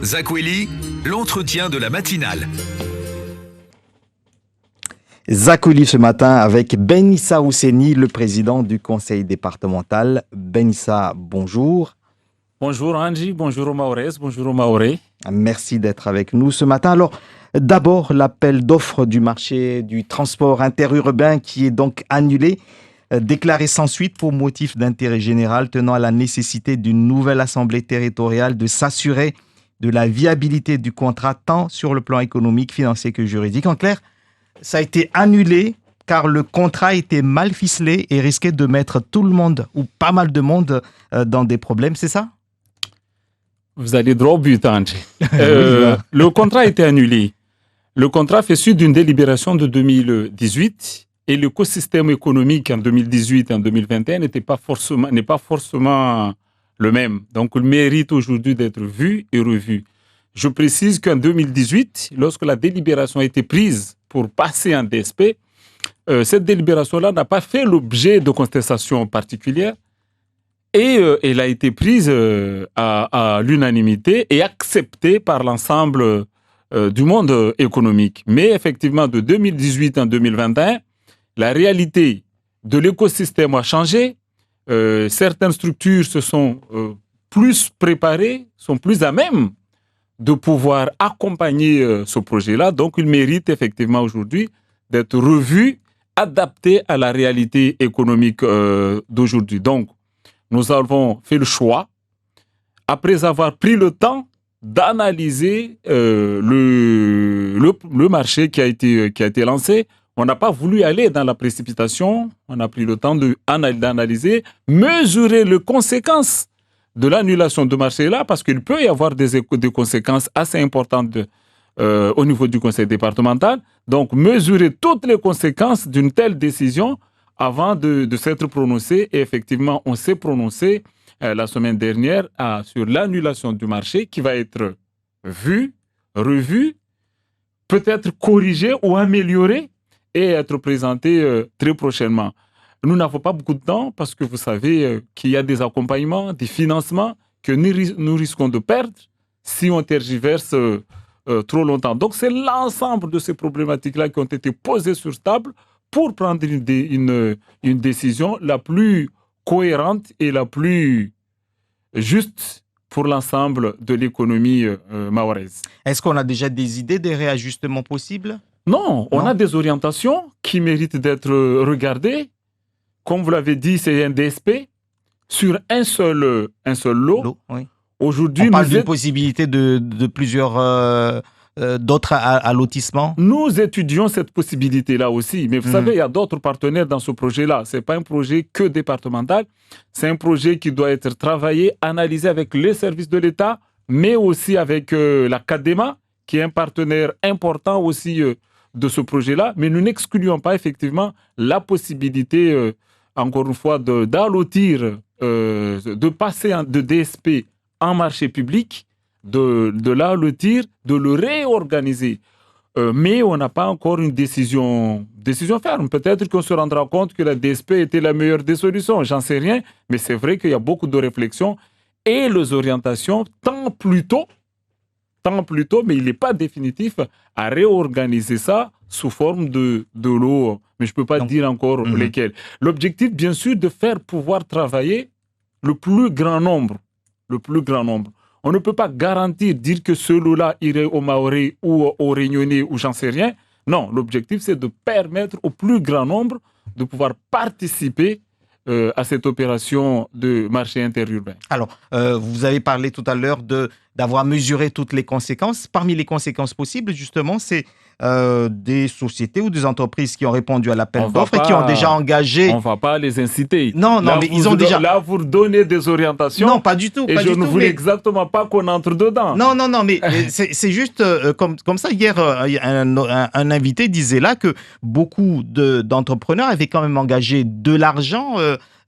Zakweli, l'entretien de la matinale. Zakweli ce matin avec Benissa Ousseni, le président du conseil départemental. Benissa, bonjour. Bonjour Angie, bonjour Maurez, bonjour Mauré. Merci d'être avec nous ce matin. Alors, d'abord, l'appel d'offres du marché du transport interurbain qui est donc annulé, déclaré sans suite pour motif d'intérêt général, tenant à la nécessité d'une nouvelle assemblée territoriale de s'assurer de la viabilité du contrat tant sur le plan économique, financier que juridique. En clair, ça a été annulé car le contrat était mal ficelé et risquait de mettre tout le monde ou pas mal de monde dans des problèmes, c'est ça? Vous allez droit au but, Angie. Le contrat a été annulé. Le contrat fait suite d'une délibération de 2018 et l'écosystème économique en 2018 et en 2021 n'est pas forcément le même. Donc, il mérite aujourd'hui d'être vu et revu. Je précise qu'en 2018, lorsque la délibération a été prise pour passer en DSP, cette délibération-là n'a pas fait l'objet de contestations particulières et elle a été prise à l'unanimité et acceptée par l'ensemble du monde économique. Mais effectivement, de 2018 en 2021, la réalité de l'écosystème a changé. Certaines structures se sont plus préparées, sont plus à même de pouvoir accompagner ce projet-là. Donc, il mérite effectivement aujourd'hui d'être revu, adapté à la réalité économique d'aujourd'hui. Donc, nous avons fait le choix, après avoir pris le temps d'analyser le marché qui a été lancé. On n'a pas voulu aller dans la précipitation. On a pris le temps d'analyser, mesurer les conséquences de l'annulation de marché-là, parce qu'il peut y avoir des conséquences assez importantes au niveau du conseil départemental. Donc, mesurer toutes les conséquences d'une telle décision avant de s'être prononcé. Et effectivement, on s'est prononcé la semaine dernière sur l'annulation du marché qui va être vue, revue, peut-être corrigée ou améliorée et être présenté très prochainement. Nous n'avons pas beaucoup de temps parce que vous savez qu'il y a des accompagnements, des financements que nous risquons de perdre si on tergiverse trop longtemps. Donc, c'est l'ensemble de ces problématiques-là qui ont été posées sur table pour prendre une décision la plus cohérente et la plus juste pour l'ensemble de l'économie mahoraise. Est-ce qu'on a déjà des idées des réajustements possibles? Non, on a des orientations qui méritent d'être regardées. Comme vous l'avez dit, c'est un DSP sur un seul lot. Oui. Aujourd'hui, on parle d'une possibilité de plusieurs d'autres allotissements. Nous étudions cette possibilité-là aussi. Mais vous savez, il y a d'autres partenaires dans ce projet-là. Ce n'est pas un projet que départemental. C'est un projet qui doit être travaillé, analysé avec les services de l'État, mais aussi avec la CADEMA, qui est un partenaire important aussi de ce projet-là. Mais nous n'excluons pas effectivement la possibilité, encore une fois, d'allotir, de passer de DSP en marché public, de l'allotir, de le réorganiser. Mais on n'a pas encore une décision ferme. Peut-être qu'on se rendra compte que la DSP était la meilleure des solutions. J'en sais rien. Mais c'est vrai qu'il y a beaucoup de réflexions et les orientations, tant plus tôt, mais il n'est pas définitif à réorganiser ça sous forme de lot. Mais je ne peux pas dire encore lesquels. L'objectif, bien sûr, de faire pouvoir travailler le plus grand nombre. On ne peut pas garantir, dire que ce lot-là irait au Maoré ou au Réunionnais ou j'en sais rien. Non, l'objectif, c'est de permettre au plus grand nombre de pouvoir participer à cette opération de marché interurbain. Alors, vous avez parlé tout à l'heure d'avoir mesuré toutes les conséquences. Parmi les conséquences possibles, justement, c'est des sociétés ou des entreprises qui ont répondu à l'appel d'offres et qui ont déjà engagé... On ne va pas les inciter. Non, mais ils ont déjà... Là, vous donnez des orientations. Non, pas du tout. Et je ne voulais exactement pas qu'on entre dedans. Non, mais c'est juste comme ça. Hier, un invité disait là que beaucoup d'entrepreneurs avaient quand même engagé de l'argent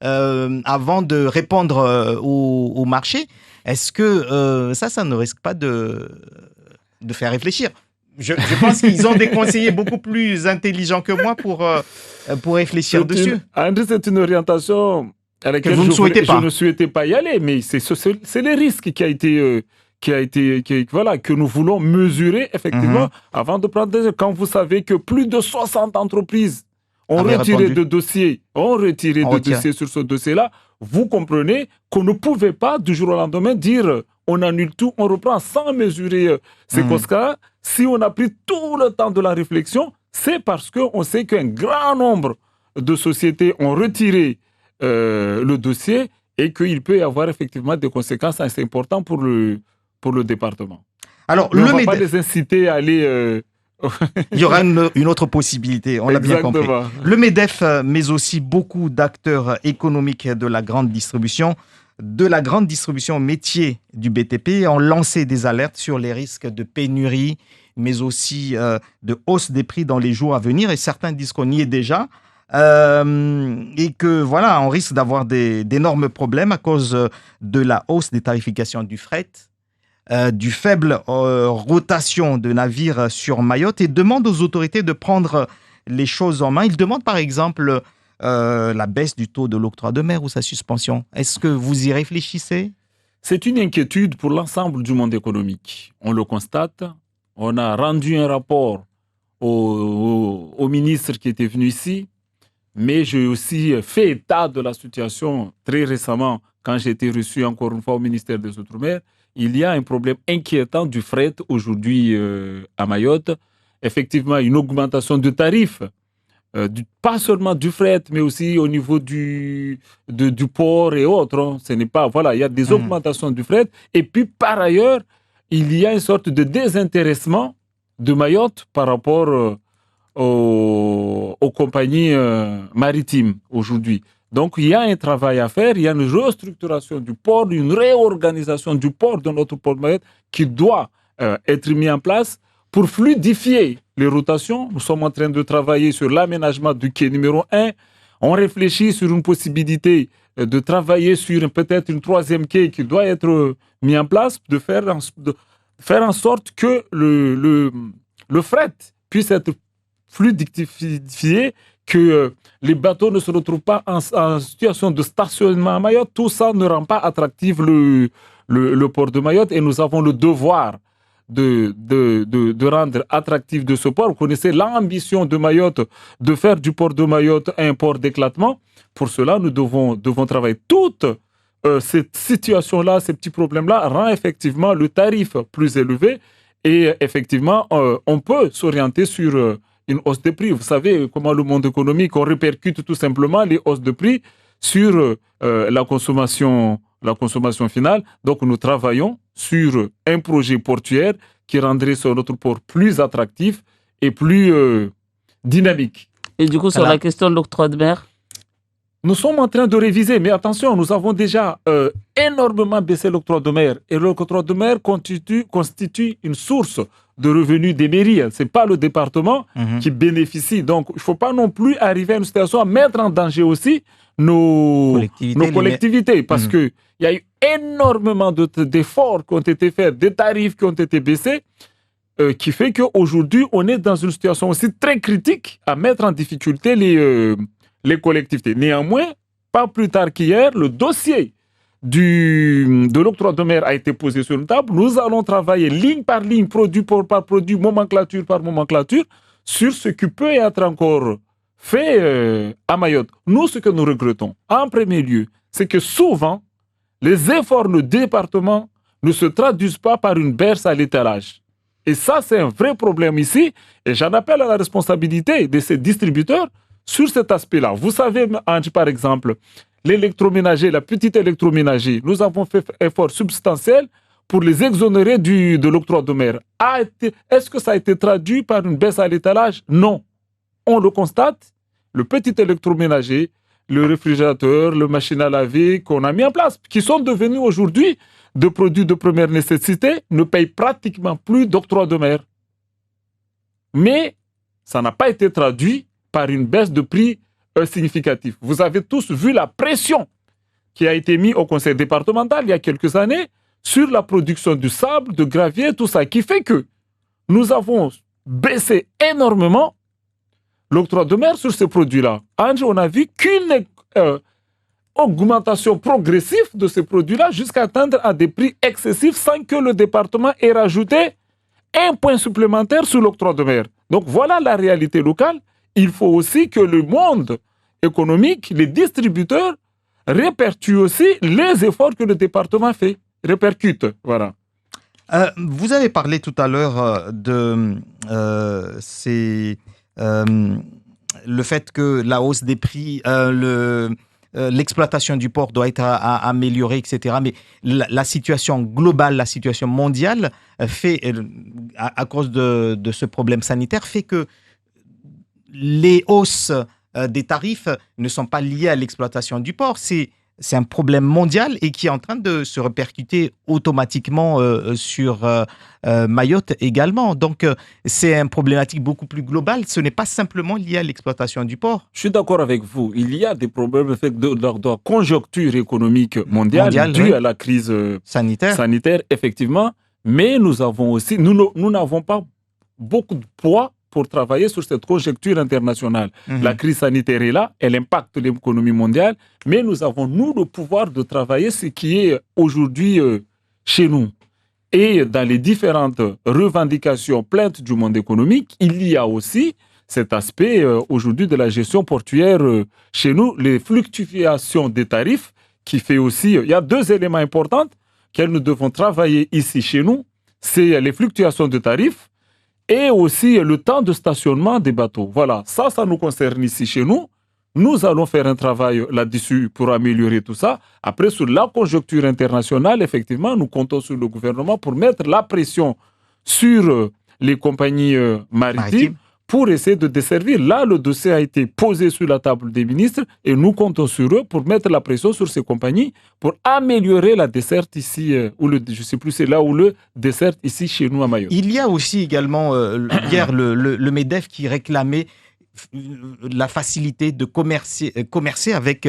avant de répondre au marché. Est-ce que ça ne risque pas de faire réfléchir? Je pense qu'ils ont des conseillers beaucoup plus intelligents que moi pour réfléchir dessus. André, c'est une orientation à laquelle je ne souhaitais pas y aller, mais c'est les risques qui que nous voulons mesurer effectivement avant de prendre des... Quand vous savez que plus de 60 entreprises ont retiré de dossiers, sur ce dossier-là, vous comprenez qu'on ne pouvait pas du jour au lendemain dire on annule tout, on reprend sans mesurer ces causes-là. Si on a pris tout le temps de la réflexion, c'est parce qu'on sait qu'un grand nombre de sociétés ont retiré le dossier et qu'il peut y avoir effectivement des conséquences assez importantes pour le département. Alors, on ne va pas les inciter à aller... Il y aura une autre possibilité, on l'a bien compris. Le MEDEF, mais aussi beaucoup d'acteurs économiques de la grande distribution métier du BTP, ont lancé des alertes sur les risques de pénurie, mais aussi de hausse des prix dans les jours à venir. Et certains disent qu'on y est déjà. Et que voilà, on risque d'avoir d'énormes problèmes à cause de la hausse des tarifications du fret, du faible rotation de navires sur Mayotte, et demande aux autorités de prendre les choses en main. Il demande par exemple la baisse du taux de l'octroi de mer ou sa suspension. Est-ce que vous y réfléchissez? C'est une inquiétude pour l'ensemble du monde économique. On le constate. On a rendu un rapport au ministre qui était venu ici, mais j'ai aussi fait état de la situation très récemment quand j'ai été reçu encore une fois au ministère des Outre-mer. Il y a un problème inquiétant du fret aujourd'hui à Mayotte. Effectivement, une augmentation de tarifs, pas seulement du fret, mais aussi au niveau du port et autres. Ce n'est pas, voilà, il y a des augmentations du fret. Et puis, par ailleurs, il y a une sorte de désintéressement de Mayotte par rapport aux compagnies maritimes aujourd'hui. Donc, il y a un travail à faire, il y a une restructuration du port, une réorganisation du port de notre port de Mayotte qui doit être mis en place pour fluidifier les rotations. Nous sommes en train de travailler sur l'aménagement du quai numéro 1. On réfléchit sur une possibilité de travailler sur peut-être une troisième quai qui doit être mis en place, de faire en sorte que le fret puisse être fluidifié, que les bateaux ne se retrouvent pas en situation de stationnement à Mayotte. Tout ça ne rend pas attractif le port de Mayotte, et nous avons le devoir de rendre attractif de ce port. Vous connaissez l'ambition de Mayotte de faire du port de Mayotte un port d'éclatement. Pour cela, nous devons travailler. Toute cette situation-là, ces petits problèmes-là, rend effectivement le tarif plus élevé, et effectivement, on peut s'orienter sur une hausse des prix. Vous savez comment le monde économique, on répercute tout simplement les hausses de prix sur la consommation finale. Donc, nous travaillons sur un projet portuaire qui rendrait notre port plus attractif et plus dynamique. Et du coup, sur la question de l'octroi de mer, nous sommes en train de réviser, mais attention, nous avons déjà énormément baissé l'octroi de mer. Et l'octroi de mer constitue une source de revenus des mairies. Ce n'est pas le département qui bénéficie. Donc, il ne faut pas non plus arriver à une situation à mettre en danger aussi nos collectivités. Parce qu'il y a eu énormément d'efforts qui ont été faits, des tarifs qui ont été baissés, qui fait qu'aujourd'hui, on est dans une situation aussi très critique à mettre en difficulté les collectivités. Néanmoins, pas plus tard qu'hier, le dossier de l'octroi de mer a été posé sur une table. Nous allons travailler ligne par ligne, produit par produit, nomenclature par nomenclature, sur ce qui peut être encore fait à Mayotte. Nous, ce que nous regrettons, en premier lieu, c'est que souvent, les efforts du département ne se traduisent pas par une baisse à l'étalage. Et ça, c'est un vrai problème ici. Et j'en appelle à la responsabilité de ces distributeurs sur cet aspect-là. Vous savez, Ange, par exemple, l'électroménager, la petite électroménager, nous avons fait un effort substantiel pour les exonérer de l'octroi de mer. Est-ce que ça a été traduit par une baisse à l'étalage? Non. On le constate, le petit électroménager, le réfrigérateur, le machine à laver qu'on a mis en place, qui sont devenus aujourd'hui des produits de première nécessité, ne payent pratiquement plus d'octroi de mer. Mais ça n'a pas été traduit par une baisse de prix significative. Vous avez tous vu la pression qui a été mise au conseil départemental il y a quelques années sur la production du sable, de gravier, tout ça, qui fait que nous avons baissé énormément l'octroi de mer sur ces produits-là. Ange, on a vu qu'une augmentation progressive de ces produits-là jusqu'à atteindre à des prix excessifs sans que le département ait rajouté un point supplémentaire sur l'octroi de mer. Donc voilà la réalité locale. Il faut aussi que le monde économique, les distributeurs, répercutent aussi les efforts que le département fait. Répercute, voilà. Vous avez parlé tout à l'heure de le fait que la hausse des prix, l'exploitation du port doit être améliorée, etc. Mais la situation globale, la situation mondiale fait, à cause de ce problème sanitaire, fait que les hausses des tarifs ne sont pas liées à l'exploitation du port. C'est un problème mondial et qui est en train de se répercuter automatiquement sur Mayotte également. Donc, c'est une problématique beaucoup plus globale. Ce n'est pas simplement lié à l'exploitation du port. Je suis d'accord avec vous. Il y a des problèmes de conjoncture économique mondiale due à la crise sanitaire, effectivement. Mais nous avons aussi, nous n'avons pas beaucoup de poids pour travailler sur cette conjoncture internationale. La crise sanitaire est là, elle impacte l'économie mondiale, mais nous avons, nous, le pouvoir de travailler ce qui est aujourd'hui chez nous. Et dans les différentes revendications, plaintes du monde économique, il y a aussi cet aspect aujourd'hui de la gestion portuaire chez nous, les fluctuations des tarifs, qui fait aussi, il y a deux éléments importants que nous devons travailler ici chez nous, c'est les fluctuations de tarifs, et aussi le temps de stationnement des bateaux. Voilà, ça nous concerne ici chez nous. Nous allons faire un travail là-dessus pour améliorer tout ça. Après, sur la conjoncture internationale, effectivement, nous comptons sur le gouvernement pour mettre la pression sur les compagnies maritimes pour essayer de desservir. Là, le dossier a été posé sur la table des ministres et nous comptons sur eux pour mettre la pression sur ces compagnies pour améliorer la desserte ici, je ne sais plus, c'est là où le desserte ici chez nous à Mayotte. Il y a aussi également, hier, le MEDEF qui réclamait la facilité de commercer avec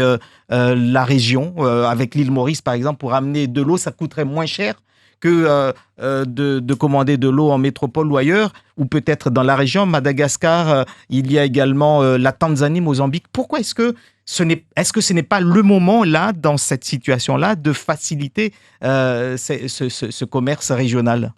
la région, avec l'île Maurice par exemple, pour amener de l'eau, ça coûterait moins cher que de commander de l'eau en métropole ou ailleurs, ou peut-être dans la région. Madagascar, il y a également la Tanzanie, Mozambique. Pourquoi est-ce que ce n'est pas le moment là, dans cette situation-là, de faciliter ce commerce régional?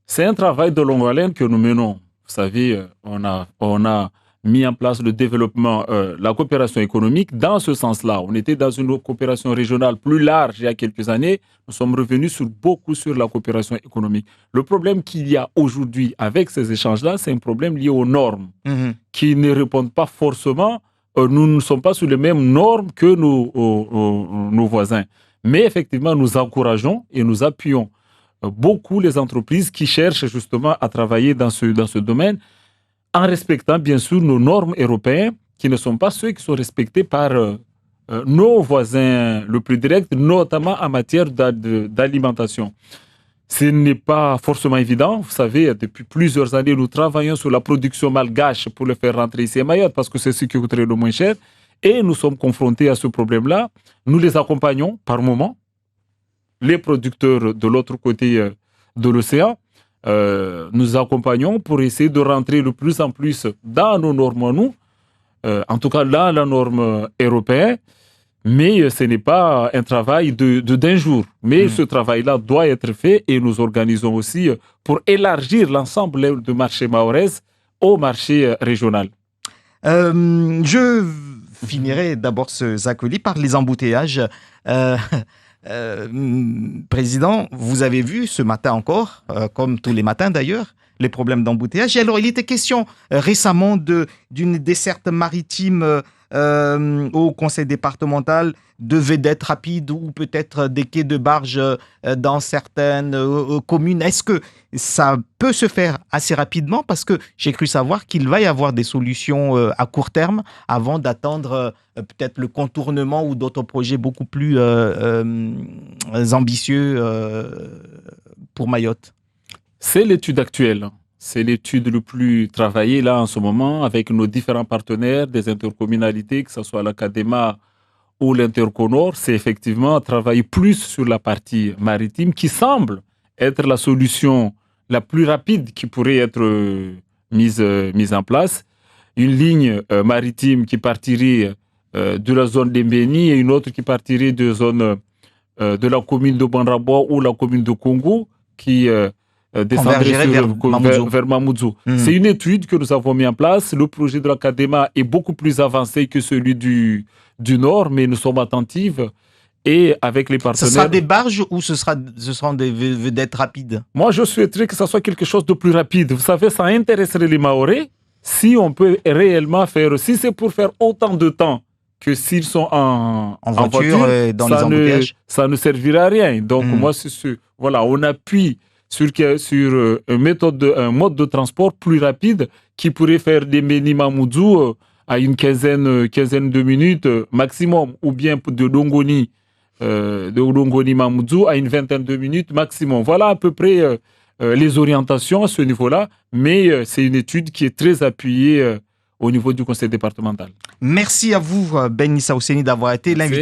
C'est un travail de longue haleine que nous menons. Vous savez, on a mis en place le développement, la coopération économique dans ce sens-là. On était dans une coopération régionale plus large il y a quelques années. Nous sommes revenus beaucoup sur la coopération économique. Le problème qu'il y a aujourd'hui avec ces échanges-là, c'est un problème lié aux normes qui ne répondent pas forcément. Nous ne sommes pas sur les mêmes normes que nos voisins. Mais effectivement, nous encourageons et nous appuyons beaucoup les entreprises qui cherchent justement à travailler dans ce domaine, en respectant bien sûr nos normes européennes, qui ne sont pas ceux qui sont respectés par nos voisins le plus direct, notamment en matière d'alimentation. Ce n'est pas forcément évident. Vous savez, depuis plusieurs années, nous travaillons sur la production malgache pour le faire rentrer ici à Mayotte, parce que c'est ce qui coûterait le moins cher. Et nous sommes confrontés à ce problème-là. Nous les accompagnons par moment, les producteurs de l'autre côté de l'océan. Nous accompagnons pour essayer de rentrer de plus en plus dans nos normes, nous, en tout cas dans la norme européenne, mais ce n'est pas un travail d'un jour. Mais ce travail-là doit être fait et nous organisons aussi pour élargir l'ensemble du marché mahorais au marché régional. Je finirai d'abord ce Zakoli par les embouteillages. Président, vous avez vu ce matin encore, comme tous les matins d'ailleurs, les problèmes d'embouteillage. Et alors, il était question récemment d'une desserte maritime au conseil départemental, de vedettes rapides ou peut-être des quais de barge dans certaines communes. Est-ce que ça peut se faire assez rapidement? Parce que j'ai cru savoir qu'il va y avoir des solutions à court terme avant d'attendre peut-être le contournement ou d'autres projets beaucoup plus ambitieux pour Mayotte. C'est l'étude actuelle. C'est l'étude le plus travaillée là en ce moment avec nos différents partenaires des intercommunalités, que ce soit l'Académa ou l'Interconor. C'est effectivement travailler plus sur la partie maritime qui semble être la solution la plus rapide qui pourrait être mise en place. Une ligne maritime qui partirait de la zone d'Embeni et une autre qui partirait de de la commune de Banrabois ou la commune de Congo qui descendrait vers Mamoudzou. C'est une étude que nous avons mis en place. Le projet de la Cadema est beaucoup plus avancé que celui du Nord, mais nous sommes attentifs. Et avec les partenaires... Ce sera des barges ou ce seront des vedettes rapides? Moi, je souhaiterais que ce soit quelque chose de plus rapide. Vous savez, ça intéresserait les Mahorais si on peut réellement faire... Si c'est pour faire autant de temps que s'ils sont en voiture dans les embouteillages, ça ne servira à rien. Donc, moi, voilà, on appuie sur un mode de transport plus rapide qui pourrait faire des Mbeni-Mamoudzou à une quinzaine de minutes maximum, ou bien de Longoni-Mamoudzou à une vingtaine de minutes maximum. Voilà à peu près les orientations à ce niveau-là, mais c'est une étude qui est très appuyée au niveau du conseil départemental. Merci à vous, Ben Issa Ouseni, d'avoir été l'invité.